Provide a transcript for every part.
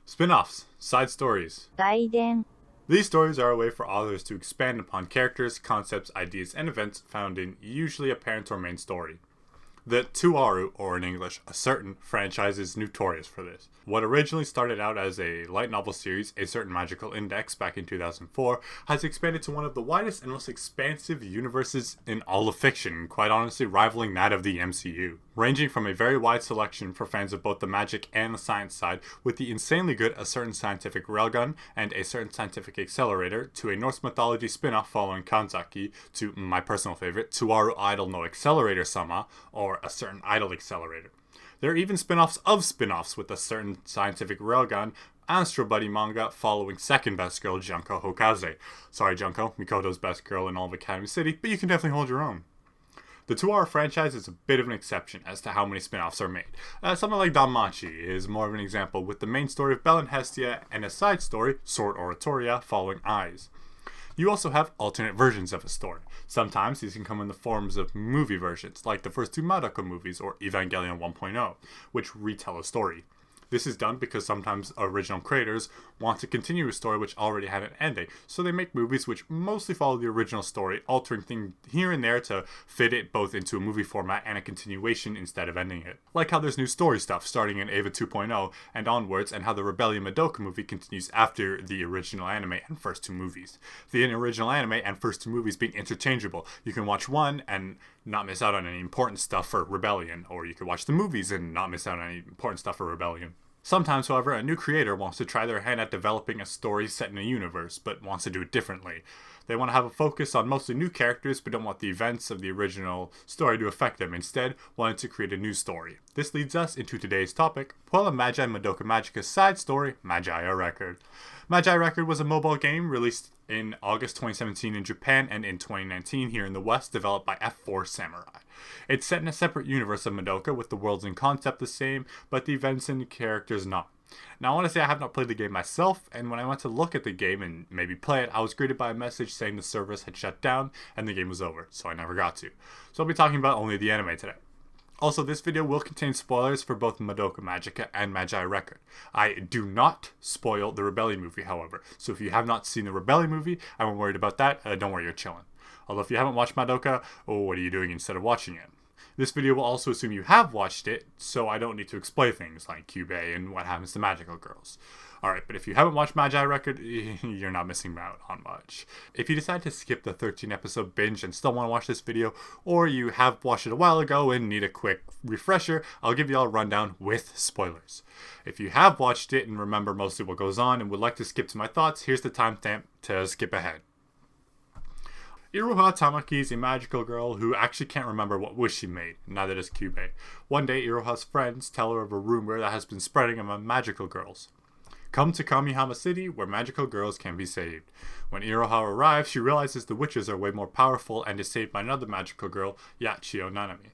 Spin-offs, side stories. 外伝 These stories are a way for authors to expand upon characters, concepts, ideas, and events found in usually a parent or main story. The Tuaru, or in English, a certain franchise is notorious for this. What originally started out as a light novel series, A Certain Magical Index, back in 2004, has expanded to one of the widest and most expansive universes in all of fiction, quite honestly rivaling that of the MCU. Ranging from a very wide selection for fans of both the magic and the science side, with the insanely good A Certain Scientific Railgun and A Certain Scientific Accelerator, to a Norse mythology spin-off following Kanzaki, to my personal favorite, Tuaru Idol no Accelerator Sama, or A Certain Idol Accelerator. There are even spin-offs of spin-offs, with A Certain Scientific Railgun, Astro Buddy manga following second best girl Junko Hokaze. Sorry Junko, Mikoto's best girl in all of Academy City, but you can definitely hold your own. The 2-hour franchise is a bit of an exception as to how many spin-offs are made. Something like Danmachi is more of an example, with the main story of Bell and Hestia and a side story, Sword Oratoria, following Eyes. You also have alternate versions of a story. Sometimes these can come in the forms of movie versions, like the first two Madoka movies or Evangelion 1.0, which retell a story. This is done because sometimes original creators want to continue a story which already had an ending, so they make movies which mostly follow the original story, altering things here and there to fit it both into a movie format and a continuation instead of ending it. Like how there's new story stuff starting in Eva 2.0 and onwards, and how the Rebellion Madoka movie continues after the original anime and first two movies. The original anime and first two movies being interchangeable. You can watch one and not miss out on any important stuff for Rebellion, or you could watch the movies and not miss out on any important stuff for Rebellion. Sometimes, however, a new creator wants to try their hand at developing a story set in a universe, but wants to do it differently. They want to have a focus on mostly new characters, but don't want the events of the original story to affect them, instead wanting to create a new story. This leads us into today's topic, Puella Magi Madoka Magica's side story, Magia Record. Magia Record was a mobile game released in August 2017 in Japan and in 2019 here in the West, developed by F4 Samurai. It's set in a separate universe of Madoka, with the worlds and concept the same, but the events and characters not. Now, I want to say I have not played the game myself, and when I went to look at the game and maybe play it, I was greeted by a message saying the service had shut down and the game was over, so I never got to. So I'll be talking about only the anime today. Also, this video will contain spoilers for both Madoka Magica and Magi Record. I do not spoil the Rebellion movie, however, so if you have not seen the Rebellion movie, I'm worried about that, don't worry, you're chilling. Although if you haven't watched Madoka, what are you doing instead of watching it? This video will also assume you have watched it, so I don't need to explain things like Kyubey and what happens to magical girls. Alright, but if you haven't watched Magi Record, you're not missing out on much. If you decide to skip the 13 episode binge and still want to watch this video, or you have watched it a while ago and need a quick refresher, I'll give you all a rundown with spoilers. If you have watched it and remember mostly what goes on and would like to skip to my thoughts, here's the timestamp to skip ahead. Iroha Tamaki is a magical girl who actually can't remember what wish she made, neither does Kyubey. One day, Iroha's friends tell her of a rumor that has been spreading among magical girls. Come to Kamihama City, where magical girls can be saved. When Iroha arrives, she realizes the witches are way more powerful and is saved by another magical girl, Yachio Nanami.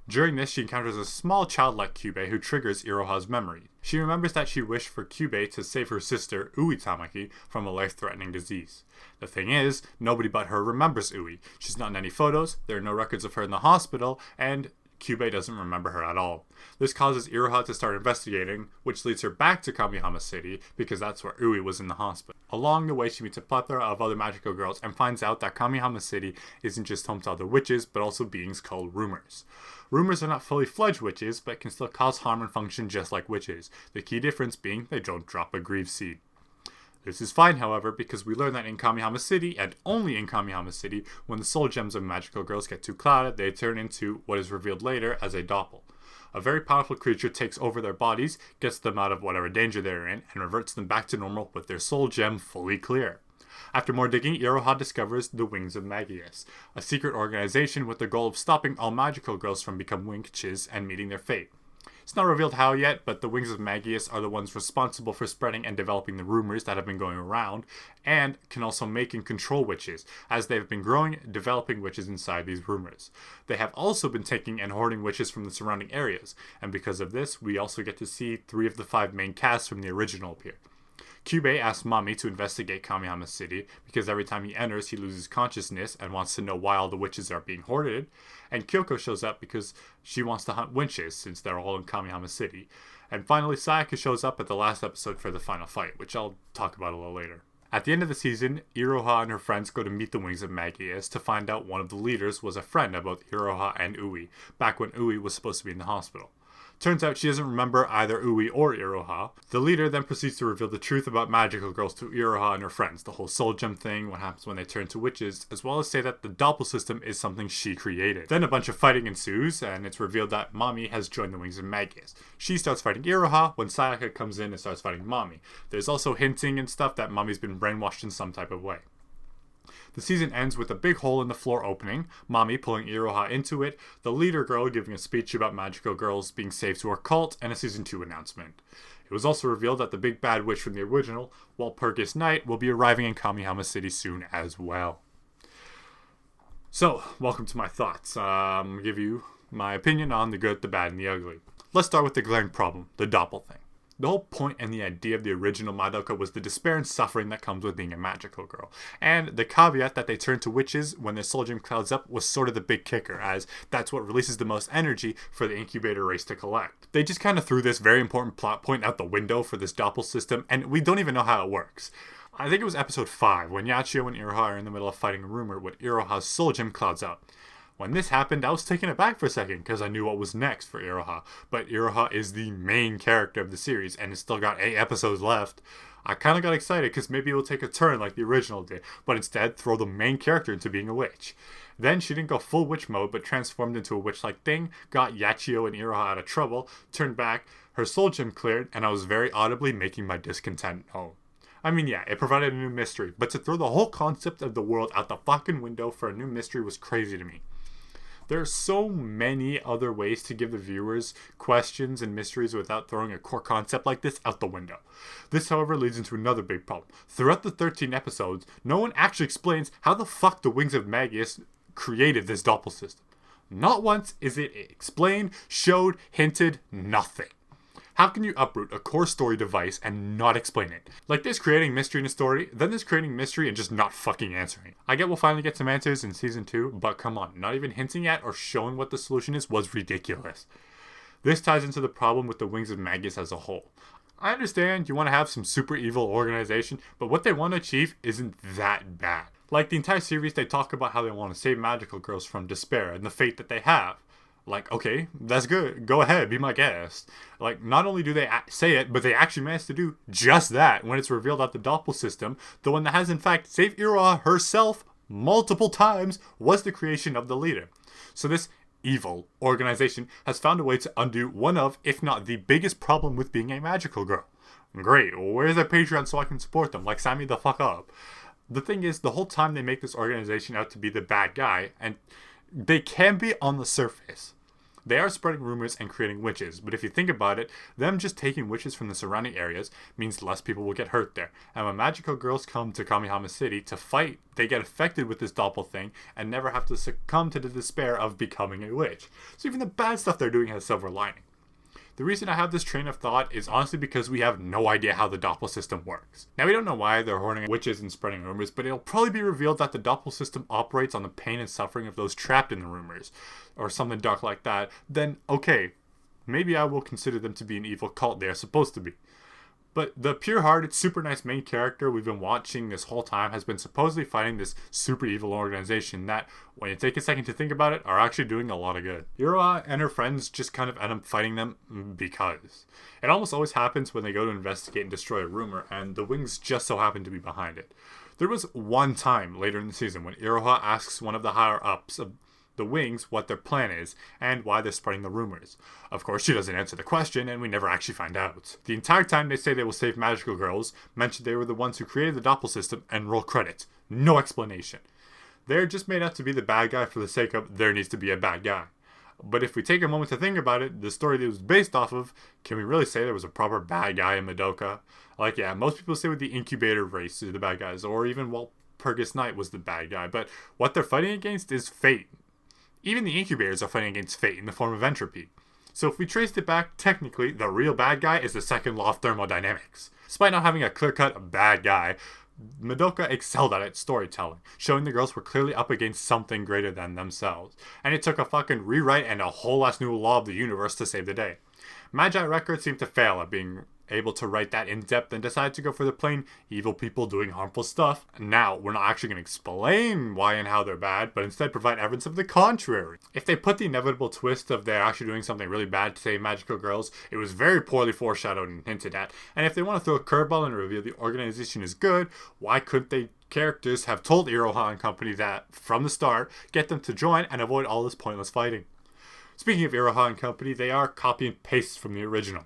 During this, she encounters a small child like Kyubey who triggers Iroha's memory. She remembers that she wished for Kyubey to save her sister, Ui Tamaki, from a life-threatening disease. The thing is, nobody but her remembers Ui. She's not in any photos, there are no records of her in the hospital, and Kyubey doesn't remember her at all. This causes Iroha to start investigating, which leads her back to Kamihama City, because that's where Ui was in the hospital. Along the way, she meets a plethora of other magical girls and finds out that Kamihama City isn't just home to other witches, but also beings called rumors. Rumors are not fully fledged witches, but can still cause harm and function just like witches, the key difference being they don't drop a grieve seed. This is fine, however, because we learn that in Kamihama City, and only in Kamihama City, when the soul gems of magical girls get too clouded, they turn into what is revealed later as a doppel. A very powerful creature takes over their bodies, gets them out of whatever danger they're in, and reverts them back to normal with their soul gem fully clear. After more digging, Iroha discovers the Wings of Magius, a secret organization with the goal of stopping all magical girls from becoming witches and meeting their fate. It's not revealed how yet, but the Wings of Magius are the ones responsible for spreading and developing the rumors that have been going around, and can also make and control witches, as they have been growing and developing witches inside these rumors. They have also been taking and hoarding witches from the surrounding areas, and because of this, we also get to see 3 of the 5 main casts from the original appear. Kyubey asks Mami to investigate Kamihama City because every time he enters he loses consciousness and wants to know why all the witches are being hoarded, and Kyoko shows up because she wants to hunt witches since they're all in Kamihama City. And finally, Sayaka shows up at the last episode for the final fight, which I'll talk about a little later. At the end of the season, Iroha and her friends go to meet the wings of Magia to find out one of the leaders was a friend of both Iroha and Ui, back when Ui was supposed to be in the hospital. Turns out she doesn't remember either Ui or Iroha. The leader then proceeds to reveal the truth about magical girls to Iroha and her friends, the whole soul gem thing, what happens when they turn to witches, as well as say that the doppel system is something she created. Then a bunch of fighting ensues, and it's revealed that Mami has joined the wings of Magius. She starts fighting Iroha when Sayaka comes in and starts fighting Mami. There's also hinting and stuff that Mami's been brainwashed in some type of way. The season ends with a big hole in the floor opening, Mami pulling Iroha into it, the leader girl giving a speech about magical girls being saved to her cult, and a season 2 announcement. It was also revealed that the big bad witch from the original, Walpurgis Night, will be arriving in Kamihama City soon as well. So, welcome to my thoughts. I'm going to give you my opinion on the good, the bad, and the ugly. Let's start with the glaring problem, the doppel thing. The whole point and the idea of the original Madoka was the despair and suffering that comes with being a magical girl. And the caveat that they turn to witches when their soul gem clouds up was sort of the big kicker, as that's what releases the most energy for the incubator race to collect. They just kind of threw this very important plot point out the window for this doppel system, and we don't even know how it works. I think it was episode 5, when Yachio and Iroha are in the middle of fighting a rumor when Iroha's soul gem clouds up. When this happened, I was taken aback for a second because I knew what was next for Iroha, but Iroha is the main character of the series and it's still got 8 episodes left. I kind of got excited because maybe it will take a turn like the original did, but instead throw the main character into being a witch. Then she didn't go full witch mode, but transformed into a witch-like thing, got Yachio and Iroha out of trouble, turned back, her soul gem cleared, and I was very audibly making my discontent known. I mean, yeah, it provided a new mystery, but to throw the whole concept of the world out the fucking window for a new mystery was crazy to me. There are so many other ways to give the viewers questions and mysteries without throwing a core concept like this out the window. This, however, leads into another big problem. Throughout the 13 episodes, no one actually explains how the fuck the Wings of Magius created this doppel system. Not once is it explained, showed, hinted, nothing. How can you uproot a core story device and not explain it? Like there's creating mystery in a story, then there's creating mystery and just not fucking answering. I get we'll finally get some answers in season 2, but come on, not even hinting at or showing what the solution is was ridiculous. This ties into the problem with the Wings of Magus as a whole. I understand you want to have some super evil organization, but what they want to achieve isn't that bad. Like the entire series, they talk about how they want to save magical girls from despair and the fate that they have. Like, okay, that's good. Go ahead, be my guest. Like, not only do they say it, but they actually manage to do just that when it's revealed that the doppel system, the one that has in fact saved Iroha herself multiple times, was the creation of the leader. So this evil organization has found a way to undo one of, if not the biggest problem with being a magical girl. Great, where's their Patreon so I can support them? Like, sign me the fuck up. The thing is, the whole time they make this organization out to be the bad guy, and they can be on the surface. They are spreading rumors and creating witches, but if you think about it, them just taking witches from the surrounding areas means less people will get hurt there. And when magical girls come to Kamihama City to fight, they get affected with this doppel thing and never have to succumb to the despair of becoming a witch. So even the bad stuff they're doing has silver lining. The reason I have this train of thought is honestly because we have no idea how the doppel system works. Now we don't know why they're hoarding witches and spreading rumors, but it'll probably be revealed that the doppel system operates on the pain and suffering of those trapped in the rumors, or something dark like that. Then okay, maybe I will consider them to be an evil cult they are supposed to be. But the pure-hearted, super nice main character we've been watching this whole time has been supposedly fighting this super evil organization that, when you take a second to think about it, are actually doing a lot of good. Iroha and her friends just kind of end up fighting them because. It almost always happens when they go to investigate and destroy a rumor, and the Wings just so happen to be behind it. There was one time later in the season when Iroha asks one of the higher-ups of the Wings what their plan is and why they're spreading the rumors. Of course, she doesn't answer the question and we never actually find out. The entire time they say they will save magical girls, mention they were the ones who created the doppel system, and roll credits. No explanation. They're just made out to be the bad guy for the sake of there needs to be a bad guy. But if we take a moment to think about it, the story that it was based off of, can we really say there was a proper bad guy in Madoka? Like, yeah, most people say with the incubator race are the bad guys, or even Walpurgis Night was the bad guy, but what they're fighting against is fate. Even the incubators are fighting against fate in the form of entropy. So if we traced it back, technically, the real bad guy is the second law of thermodynamics. Despite not having a clear-cut bad guy, Madoka excelled at its storytelling, showing the girls were clearly up against something greater than themselves. And it took a fucking rewrite and a whole ass new law of the universe to save the day. Magi Records seemed to fail at being able to write that in depth and decided to go for the plain evil people doing harmful stuff. Now, we're not actually going to explain why and how they're bad, but instead provide evidence of the contrary. If they put the inevitable twist of they're actually doing something really bad to save magical girls, it was very poorly foreshadowed and hinted at. And if they want to throw a curveball and reveal the organization is good, why couldn't they characters have told Iroha and company that from the start, get them to join and avoid all this pointless fighting? Speaking of Iroha and company, they are copy and paste from the original.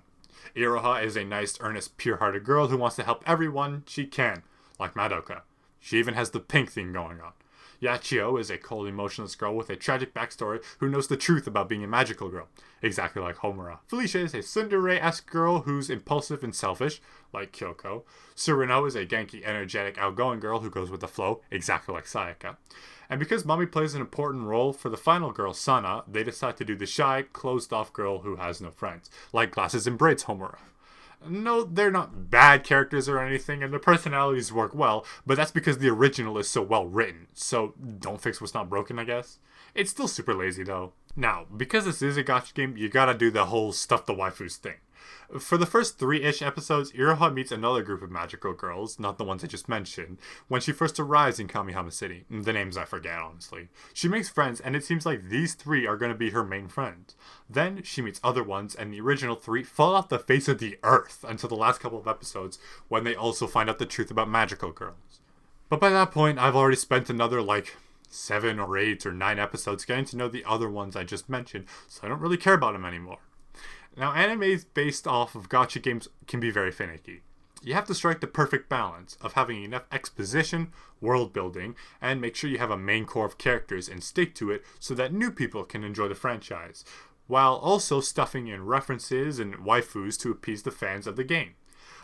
Iroha is a nice, earnest, pure-hearted girl who wants to help everyone she can, like Madoka. She even has the pink thing going on. Yachio is a cold, emotionless girl with a tragic backstory who knows the truth about being a magical girl, exactly like Homura. Felicia is a tsundere-esque girl who's impulsive and selfish, like Kyoko. Tsurino is a genki, energetic, outgoing girl who goes with the flow, exactly like Sayaka. And because Mommy plays an important role for the final girl, Sana, they decide to do the shy, closed-off girl who has no friends, like Glasses and Braids Homura. No, they're not bad characters or anything, and their personalities work well, but that's because the original is so well written, so don't fix what's not broken, I guess. It's still super lazy, though. Now, because this is a gacha game, you gotta do the whole stuff the waifus thing. For the first 3-ish episodes, Iroha meets another group of magical girls, not the ones I just mentioned, when she first arrives in Kamihama City. The names I forget, honestly. She makes friends, and it seems like these 3 are going to be her main friends. Then, she meets other ones, and the original 3 fall off the face of the earth until the last couple of episodes, when they also find out the truth about magical girls. But by that point, I've already spent another, 7 or 8 or 9 episodes getting to know the other ones I just mentioned, so I don't really care about them anymore. Now, animes based off of gacha games can be very finicky. You have to strike the perfect balance of having enough exposition, world building, and make sure you have a main core of characters and stick to it so that new people can enjoy the franchise, while also stuffing in references and waifus to appease the fans of the game.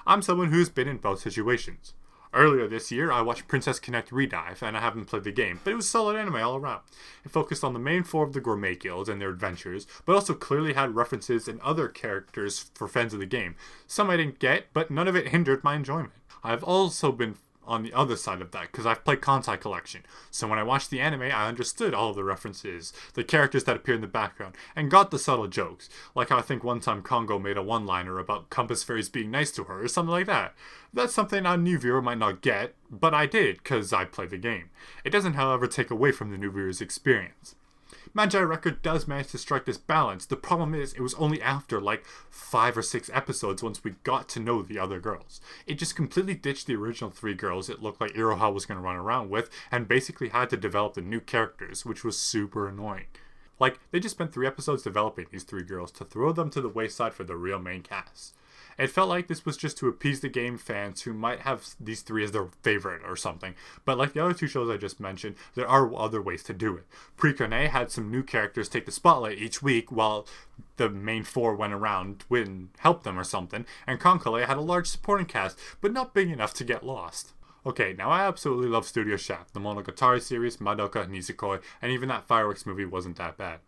I'm someone who's been in both situations. Earlier this year, I watched Princess Connect Redive, and I haven't played the game, but it was solid anime all around. It focused on the main 4 of the Gourmet Guilds and their adventures, but also clearly had references and other characters for fans of the game. Some I didn't get, but none of it hindered my enjoyment. I've also been on the other side of that, because I've played Kansai Collection, so when I watched the anime, I understood all of the references, the characters that appear in the background, and got the subtle jokes, like how I think one time Kongo made a one-liner about compass fairies being nice to her, or something like that. That's something a new viewer might not get, but I did, because I played the game. It doesn't, however, take away from the new viewer's experience. Magi Record does manage to strike this balance. The problem is, it was only after 5 or 6 episodes once we got to know the other girls. It just completely ditched the original 3 girls it looked like Iroha was going to run around with, and basically had to develop the new characters, which was super annoying. They just spent 3 episodes developing these 3 girls to throw them to the wayside for the real main cast. It felt like this was just to appease the game fans who might have these 3 as their favorite or something, but like the other 2 shows I just mentioned, there are other ways to do it. Precone had some new characters take the spotlight each week while the main 4 went around and helped them or something, and Konkole had a large supporting cast, but not big enough to get lost. Okay, now I absolutely love Studio Shaft, the Monogatari series, Madoka, Nisekoi, and even that Fireworks movie wasn't that bad.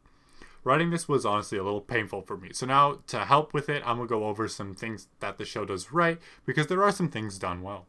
Writing this was honestly a little painful for me, so now to help with it, I'm going to go over some things that the show does right, because there are some things done well.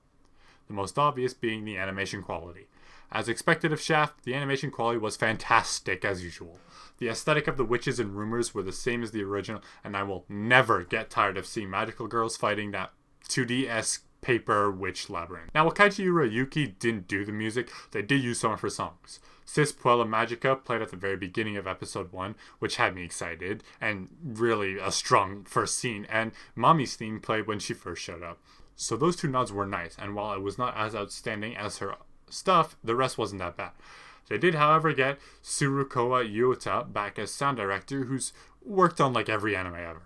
The most obvious being the animation quality. As expected of Shaft, the animation quality was fantastic as usual. The aesthetic of the witches and rumors were the same as the original, and I will never get tired of seeing magical girls fighting that 2D-esque paper witch labyrinth. Now, while Kaiji Urayuki didn't do the music, they did use some of her songs. Sis Puella Magica played at the very beginning of episode 1, which had me excited, and really a strong first scene, and Mommy's theme played when she first showed up. So those 2 nods were nice, and while it was not as outstanding as her stuff, the rest wasn't that bad. They did, however, get Tsurukoa Yuta back as sound director, who's worked on every anime ever.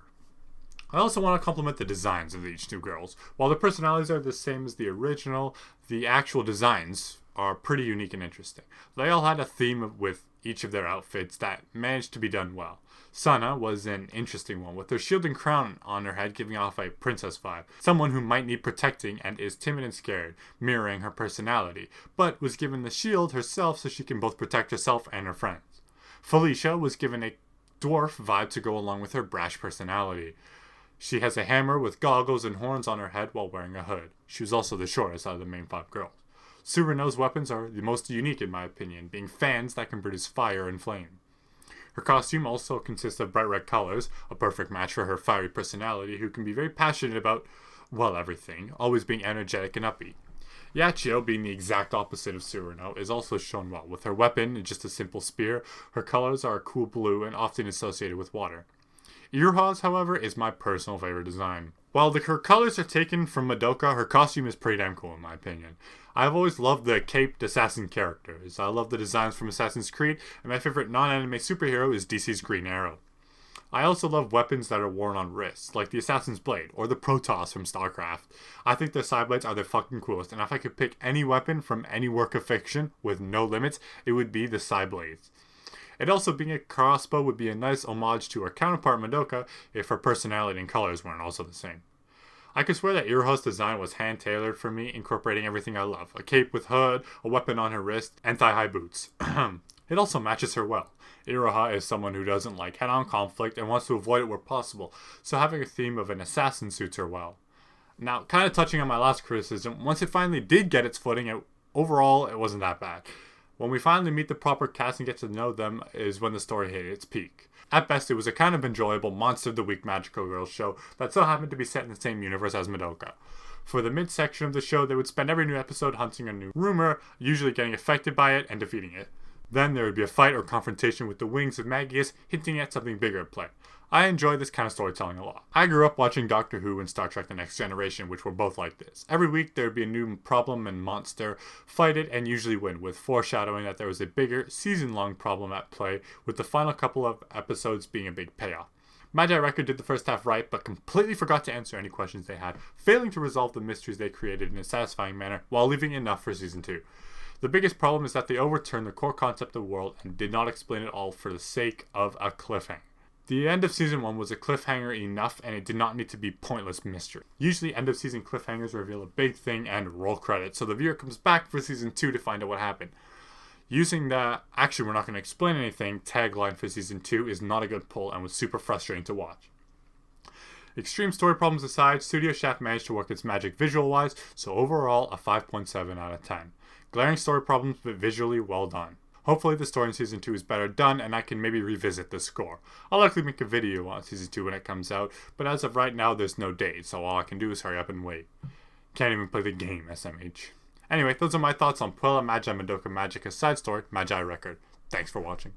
I also want to compliment the designs of each 2 girls. While the personalities are the same as the original, the actual designs are pretty unique and interesting. They all had a theme with each of their outfits that managed to be done well. Sana was an interesting one, with her shield and crown on her head giving off a princess vibe. Someone who might need protecting and is timid and scared, mirroring her personality, but was given the shield herself so she can both protect herself and her friends. Felicia was given a dwarf vibe to go along with her brash personality. She has a hammer with goggles and horns on her head while wearing a hood. She was also the shortest out of the main 5 girls. Tsurino's weapons are the most unique in my opinion, being fans that can produce fire and flame. Her costume also consists of bright red colors, a perfect match for her fiery personality, who can be very passionate about, well, everything, always being energetic and upbeat. Yachio, being the exact opposite of Tsuruno, is also shown well. With her weapon, just a simple spear, her colors are a cool blue and often associated with water. Iruha's, however, is my personal favorite design. While her colors are taken from Madoka, her costume is pretty damn cool in my opinion. I've always loved the caped assassin characters. I love the designs from Assassin's Creed, and my favorite non-anime superhero is DC's Green Arrow. I also love weapons that are worn on wrists, like the Assassin's Blade, or the Protoss from StarCraft. I think their side blades are the fucking coolest, and if I could pick any weapon from any work of fiction, with no limits, it would be the side blades. And also being a crossbow would be a nice homage to her counterpart Madoka if her personality and colors weren't also the same. I could swear that Iruha's design was hand-tailored for me, incorporating everything I love. A cape with hood, a weapon on her wrist, and thigh-high boots. It also matches her well. Iruha is someone who doesn't like head-on conflict and wants to avoid it where possible, so having a theme of an assassin suits her well. Now, kind of touching on my last criticism, once it finally did get its footing, overall it wasn't that bad. When we finally meet the proper cast and get to know them is when the story hit its peak. At best, it was a kind of enjoyable Monster of the Week magical girls show that so happened to be set in the same universe as Madoka. For the midsection of the show, they would spend every new episode hunting a new rumor, usually getting affected by it and defeating it. Then there would be a fight or confrontation with the wings of Magia, hinting at something bigger at play. I enjoy this kind of storytelling a lot. I grew up watching Doctor Who and Star Trek The Next Generation, which were both like this. Every week there would be a new problem and monster, fight it, and usually win, with foreshadowing that there was a bigger, season-long problem at play, with the final couple of episodes being a big payoff. Magia Record did the first half right, but completely forgot to answer any questions they had, failing to resolve the mysteries they created in a satisfying manner, while leaving enough for Season 2. The biggest problem is that they overturned the core concept of the world and did not explain it all for the sake of a cliffhanger. The end of Season 1 was a cliffhanger enough, and it did not need to be pointless mystery. Usually end of season cliffhangers reveal a big thing and roll credits, so the viewer comes back for Season 2 to find out what happened. Using the "actually we're not going to explain anything" tagline for Season 2 is not a good pull and was super frustrating to watch. Extreme story problems aside, Studio Shaft managed to work its magic visual-wise, so overall a 5.7 out of 10. Glaring story problems, but visually well done. Hopefully the story in Season 2 is better done, and I can maybe revisit the score. I'll likely make a video on Season 2 when it comes out, but as of right now there's no date, so all I can do is hurry up and wait. Can't even play the game, SMH. Anyway, those are my thoughts on Puella Magi Madoka Magica's side story, Magi Record. Thanks for watching.